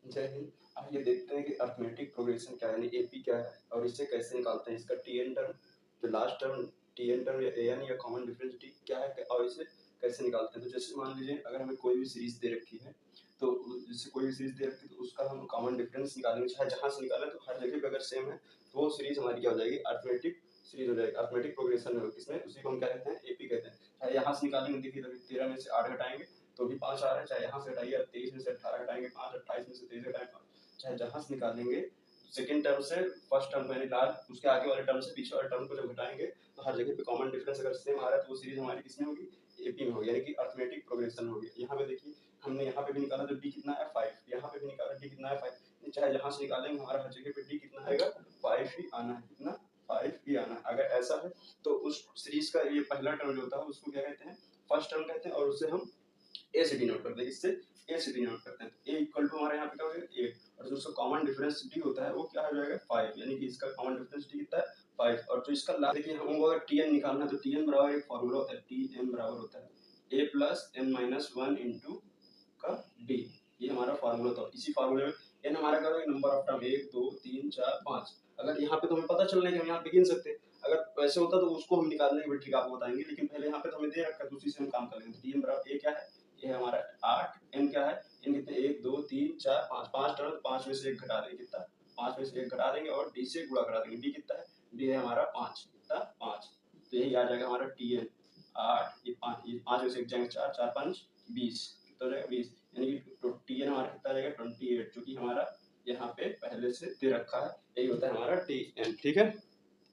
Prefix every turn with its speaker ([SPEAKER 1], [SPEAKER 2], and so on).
[SPEAKER 1] जय हिंद। आइए देखते हैं कि अरिथमेटिक प्रोग्रेशन क्या है, यानी एपी क्या है और इसे कैसे निकालते हैं। इसका टीएन टर्म, जो लास्ट टर्म टीएन टर्म या एन या कॉमन डिफरेंस टी क्या है और इसे कैसे निकालते हैं। तो जैसे मान लीजिए अगर हमें कोई भी सीरीज दे रखी है, तो जैसे कोई भी सीरीज दे रखी है तो उसका हम कॉमन डिफरेंस निकालेंगे, चाहे जहाँ से निकालें तो हर जगह पे अगर सेम है तो वो सीरीज हमारी क्या हो जाएगी, अरिथमेटिक सीरीज हो जाएगी। अरिथमेटिक प्रोग्रेशन है इसमें, उसी को हम क्या कहते हैं, एपी कहते हैं। चाहे यहाँ से निकालेंगे, देखिए 13 में से 8 घटाएंगे तो भी 5 आ रहा है, चाहे यहाँ से हटाइए 23 में से 18 घटाएंगे 5, 28 में से 23 घटाएंगे, चाहे जहां से निकालेंगे सेकंड टर्म से फर्स्ट टर्म यानी लास्ट उसके आगे वाले टर्म से पीछे वाले टर्म को जब घटाएंगे तो हर जगह पे कॉमन डिफरेंस अगर सेम आ रहा है तो वो सीरीज हमारी किसमें होगी, एपी में होगी, यानी कि अरिथमेटिक प्रोग्रेशन होगी। यहाँ पे देखिए हमने यहाँ पे भी निकाला तो डी कितना है 5, यहाँ पे भी निकाला डी कितना है 5, चाहे जहां से निकालेंगे हमारा हर जगह पे डी कितना आएगा, 5 ही आना है, कितना 5 ही आना है। अगर ऐसा है तो उस सीरीज का ये पहला टर्म जो होता है उसको क्या कहते हैं, फर्स्ट टर्म कहते हैं, और उससे हम ए से डिनोट करते हैं, इससे ए से डिनोट करते हैं। ए इक्वल टू हमारे यहाँ पे क्या हो जाएगा 8, और जो उसका कॉमन डिफरेंस डी होता है वो क्या हो जाएगा 5, यानी कि इसका कॉमन डिफरेंस डी कितना है 5। और जो इसका लास्ट देखिए हमको अगर टीएन निकालना है तो टीएन बराबर एक फॉर्मूला होता है, टीएन बराबर होता है ए प्लस एन माइनस 1 इंटू का डी, ये हमारा फार्मूला था। इसी फार्मूले में एन हमारा क्या होगा, नंबर ऑफ टर्म 1 2 3 4 5। अगर यहाँ पे तो हमें पता चल रहा है कि हम यहाँ पे गिन सकते हैं, अगर वैसे होता तो उसको हम निकालने की ट्रिक आपको बताएंगे, लेकिन पहले यहाँ पे तो हमें दे रखा है तो उसी से हम काम कर लेंगे। टीएन बराबर ए क्या है, ये हमारा 8, एन क्या है, एन कितने 1 2 3 4 5, 5 टर्म, 5 में से 1 घटा देंगे, कितना 5 में से 1 घटा देंगे और डी से गुणा करा देंगे। डी कितना है, डी है हमारा 5, कितना 5, तो यही आ जाएगा हमारा टीएन 8, ये 5 में से 1 जाएंगे 4, 4 5 20, कितना हो जाएगा 20, यानी कि टीएन हमारा कितना रहेगा 28, जो कि हमारा यहाँ पे पहले से दे रखा है, यही होता है हमारा टीएन। ठीक है।